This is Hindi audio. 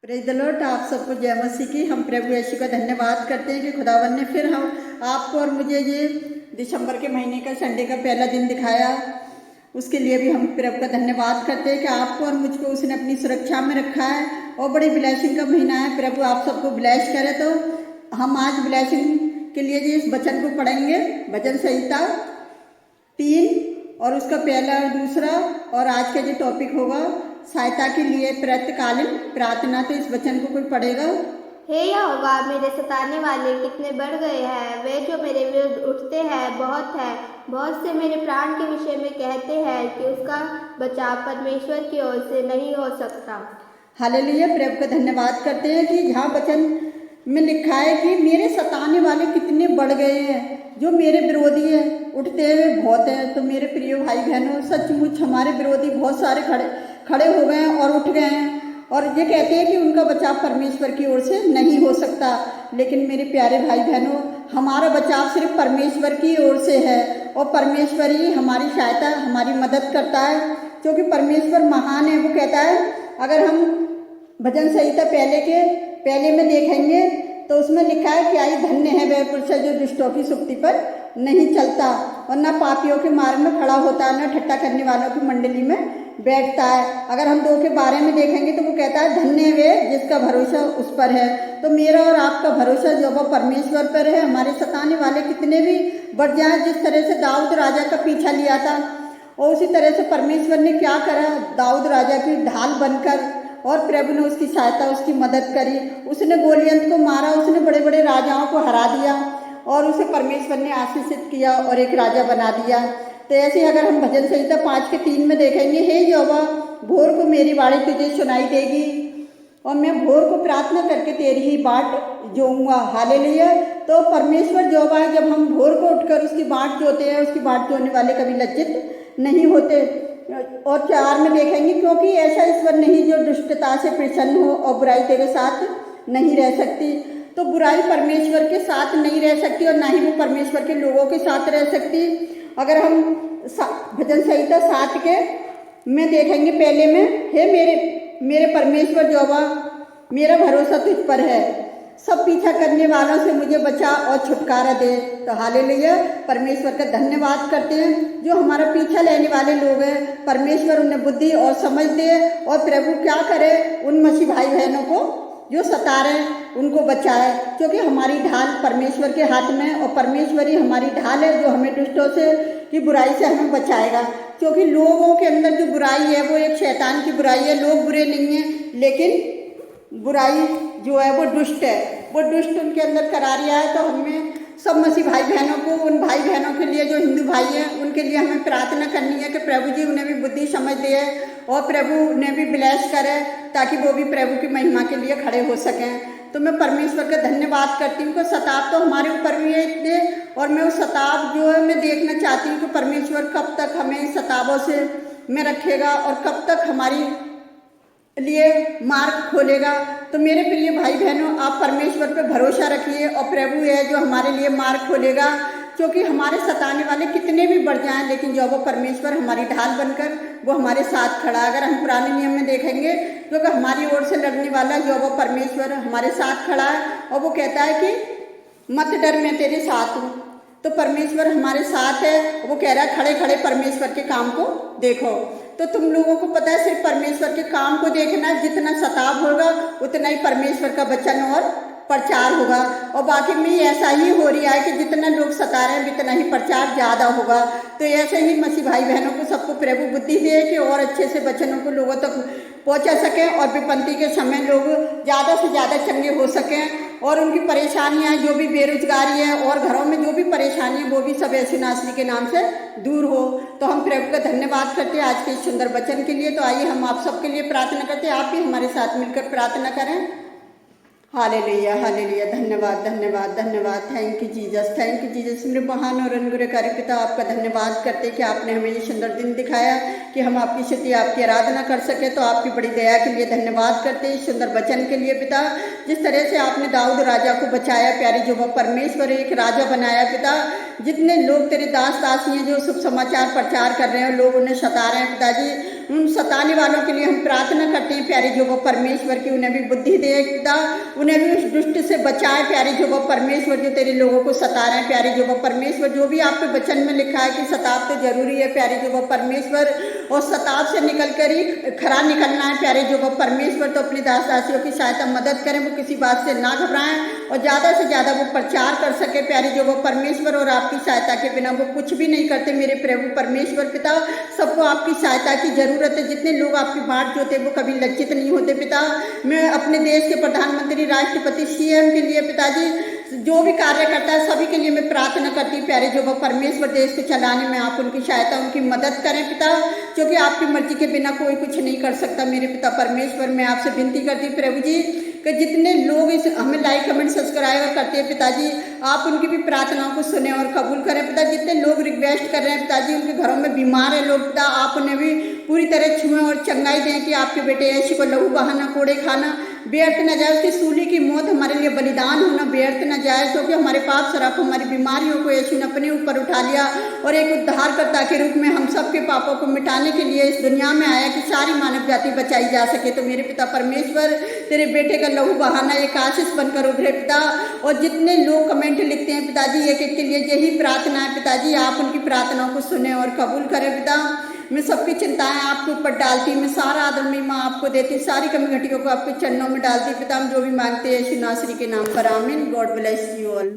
Praise the Lord. आप सबको जय मसीह की। हम प्रभु यीशु का धन्यवाद करते हैं कि खुदावन ने फिर हम आपको और मुझे ये दिसंबर के महीने का संडे का पहला दिन दिखाया। उसके लिए भी हम प्रभु का धन्यवाद करते हैं कि आपको और मुझको उसने अपनी सुरक्षा में रखा है और बड़ी ब्लेसिंग का महीना है। प्रभु आप सबको ब्लेस करे। तो हम आज ब्लेसिंग के लिए जी इस वचन को पढ़ेंगे, भजन संहिता 3 और उसका पहला और दूसरा। और आज का जो टॉपिक होगा सहायता के लिए प्रातःकालीन प्रार्थना। तो इस वचन को कोई पढ़ेगा। हे यहोवा, मेरे सताने वाले कितने बढ़ गए हैं, वे जो मेरे विरुद्ध उठते हैं बहुत है। बहुत से मेरे प्राण के विषय में कहते हैं कि उसका बचाव परमेश्वर की ओर से नहीं हो सकता। हालेलुया। प्रभु का धन्यवाद करते हैं कि यहाँ वचन में लिखा है कि मेरे सताने वाले कितने बढ़ गए हैं, जो मेरे विरोधी है उठते हुए बहुत हैं। तो मेरे प्रिय भाई बहनों, सचमुच हमारे विरोधी बहुत सारे खड़े हो गए हैं और उठ गए हैं और ये कहते हैं कि उनका बचाव परमेश्वर की ओर से नहीं हो सकता। लेकिन मेरे प्यारे भाई बहनों, हमारा बचाव सिर्फ परमेश्वर की ओर से है और परमेश्वर ही हमारी सहायता, हमारी मदद करता है, क्योंकि परमेश्वर महान है। वो कहता है, अगर हम भजन संहिता पहले में देखेंगे तो उसमें लिखा है कि आई धन्य है वह पुरुष जो दुष्टों की सुक्ति पर नहीं चलता और न पापियों के मार्ग में खड़ा होता है, न ठट्ठा करने वालों की मंडली में बैठता है। अगर हम 2 के बारे में देखेंगे तो वो कहता है धन्य वे जिसका भरोसा उस पर है। तो मेरा और आपका भरोसा जो वो परमेश्वर पर है। हमारे सताने वाले कितने भी बढ़ जाए, जिस तरह से दाऊद राजा का पीछा लिया था और उसी तरह से परमेश्वर ने क्या करा, दाऊद राजा की ढाल बनकर, और प्रभु ने उसकी सहायता, उसकी मदद करी। उसने गोलियत को मारा, उसने बड़े बड़े राजाओं को हरा दिया और उसे परमेश्वर ने आशीषित किया और एक राजा बना दिया। तो ऐसे अगर हम भजन संहिता 5 के 3 में देखेंगे, हे यहोवा, भोर को मेरी वाणी तुझे सुनाई देगी और मैं भोर को प्रार्थना करके तेरी ही बाट जोऊंगा। हालेलुया। तो परमेश्वर यहोवा है, जब हम भोर को उठकर उसकी बाट जोते हैं, उसकी बाट जोने वाले कभी लज्जित नहीं होते। और 4 में देखेंगे, क्योंकि ऐसा ईश्वर नहीं जो दुष्टता से प्रसन्न हो और बुराई तेरे साथ नहीं रह सकती। तो बुराई परमेश्वर के साथ नहीं रह सकती और ना ही वो परमेश्वर के लोगों के साथ रह सकती। अगर हम भजन संहिता 7 के में देखेंगे पहले में, हे मेरे परमेश्वर यहोवा, मेरा भरोसा तुझ पर है, सब पीछा करने वालों से मुझे बचा और छुटकारा दे। तो हालेलुया। परमेश्वर का धन्यवाद करते हैं, जो हमारा पीछा लेने वाले लोग हैं, परमेश्वर उन्हें बुद्धि और समझ दे और प्रभु क्या करे, उन मसीह भाई बहनों को जो सता रहे हैं उनको बचाए, क्योंकि हमारी ढाल परमेश्वर के हाथ में है और परमेश्वर ही हमारी ढाल है जो हमें दुष्टों से की बुराई से हमें बचाएगा। क्योंकि लोगों के अंदर जो बुराई है वो एक शैतान की बुराई है। लोग बुरे नहीं हैं, लेकिन बुराई जो है वो दुष्ट है, वो दुष्ट उनके अंदर करा रहा है। तो हमें सब मसीह भाई बहनों को, उन भाई बहनों के लिए जो हिंदू भाई हैं, उनके लिए हमें प्रार्थना करनी है कि प्रभु जी उन्हें भी बुद्धि समझ दे और प्रभु उन्हें भी ब्लेस करे, ताकि वो भी प्रभु की महिमा के लिए खड़े हो सकें। तो मैं परमेश्वर का धन्यवाद करती हूँ कि सताव तो हमारे ऊपर भी है और मैं उस सताव जो है मैं देखना चाहती हूँ कि परमेश्वर कब तक हमें सतावों से में रखेगा और कब तक हमारी लिए मार्ग खोलेगा। तो मेरे प्रिय भाई बहनों, आप परमेश्वर पे भरोसा रखिए और प्रभु है जो हमारे लिए मार्ग खोलेगा। क्योंकि हमारे सताने वाले कितने भी बढ़ जाएं, लेकिन जो वो परमेश्वर हमारी ढाल बनकर वो हमारे साथ खड़ा। अगर हम पुराने नियम में देखेंगे, क्योंकि हमारी ओर से लड़ने वाला जो वो परमेश्वर हमारे साथ खड़ा है और वो कहता है कि मत डर, मैं तेरे साथ हूँ। तो परमेश्वर हमारे साथ है। वो कह रहा है खड़े खड़े परमेश्वर के काम को देखो। तो तुम लोगों को पता है, सिर्फ परमेश्वर के काम को देखना, जितना सताव होगा उतना ही परमेश्वर का वचन और प्रचार होगा। और बाकी में ऐसा ही हो रहा है कि जितना लोग सता रहे हैं उतना ही प्रचार ज़्यादा होगा। तो ऐसे ही मसीह भाई बहनों को सबको प्रभु बुद्धि दे कि और अच्छे से वचनों को लोगों तक पहुंचा सकें और विपत्ति के समय लोग ज़्यादा से ज़्यादा चंगे हो सकें और उनकी परेशानियां, जो भी बेरोजगारी है और घरों में जो भी परेशानी है, वो भी सब यीशु नासरी के नाम से दूर हो। तो हम प्रभु का धन्यवाद करते हैं आज के इस सुंदर वचन के लिए। तो आइए हम आप सबके लिए प्रार्थना करते हैं। आप भी हमारे साथ मिलकर प्रार्थना करें। Hallelujah, hallelujah. धन्यवाद, धन्यवाद, धन्यवाद। Thank you Jesus, thank you Jesus. मेरे महान और अनुग्रहकारी पिता, आपका धन्यवाद करते कि आपने हमें ये सुंदर दिन दिखाया कि हम आपकी स्तुति, आपकी आराधना कर सके। तो आपकी बड़ी दया के लिए धन्यवाद करते हैं, इस सुंदर वचन के लिए पिता। जिस तरह से आपने दाऊद राजा को बचाया, प्यारी जो वो परमेश्वर एक राजा बनाया पिता। जितने लोग तेरे दास दासियाँ जो शुभ समाचार प्रचार कर रहे हैं, लोग उन्हें सता रहे हैं पिताजी, उन सताने वालों के लिए हम प्रार्थना करते हैं प्यारे जो वो परमेश्वर की, उन्हें भी बुद्धि दे पिता, उन्हें भी उस दुष्ट से बचाए प्यारे जो वो परमेश्वर, जो तेरे लोगों को सता रहे हैं प्यारे जो वो परमेश्वर। जो भी आपके वचन में लिखा है कि सताव तो जरूरी है प्यारे जो वो परमेश्वर, और सताव से निकल कर ही खरा निकलना है प्यारे जो वो परमेश्वर। तो अपने दास दासियों की सहायता मदद करें, वो किसी बात से ना घबराएं और ज़्यादा से ज़्यादा वो प्रचार कर सके प्यारे जो वो परमेश्वर। और आपकी सहायता के बिना वो कुछ भी नहीं करते मेरे प्रभु परमेश्वर पिता। सबको आपकी सहायता की जरूरत है। जितने लोग आपकी बाट जोते वो कभी लज्जित नहीं होते पिता। मैं अपने देश के प्रधानमंत्री, राष्ट्रपति, सीएम के लिए पिताजी, जो भी कार्य करता है सभी के लिए मैं प्रार्थना करती हूँ प्यारे जो वो परमेश्वर। देश को चलाने में आप उनकी सहायता, उनकी मदद करें पिता, क्योंकि आपकी मर्जी के बिना कोई कुछ नहीं कर सकता मेरे पिता परमेश्वर। मैं आपसे विनती करती हूँ प्रभु जी कि जितने लोग इस हमें लाइक कमेंट सब्सक्राइब करते हैं पिताजी, आप उनकी भी प्रार्थनाओं को सुने और कबूल करें पिता। जितने लोग रिक्वेस्ट कर रहे हैं पिताजी, उनके घरों में बीमार है लोग पिता, आप उन्हें भी पूरी तरह छुएं और चंगाई दें कि आपके बेटे यीशु को लहू बहाना, कोड़े खाना व्यर्थ न जाए, उसकी सूली की मौत हमारे लिए बलिदान होना व्यर्थ न जाए, क्योंकि हमारे पाप शराब, हमारी बीमारियों को यीशु ने अपने ऊपर उठा लिया और एक उद्धारकर्ता के रूप में हम सबके पापों को मिटाने के लिए इस दुनिया में आया कि सारी मानव जाति बचाई जा सके। तो मेरे पिता परमेश्वर, तेरे बेटे का लहू बहाना एक आशीष बनकर उभरे पिता। और जितने लोग कमेंट लिखते हैं पिताजी, एक एक के लिए यही प्रार्थना है पिताजी, आप उनकी प्रार्थनाओं को सुने और कबूल करें पिता। मैं सबकी चिंताएं आपके ऊपर डालती, मैं सारा आदर महिमा आपको देती, सारी कमी घटियों को आपके चरणों में डालती पिता। हम जो भी मांगते हैं यीशु नासरी के नाम पर, आमीन। God bless you all.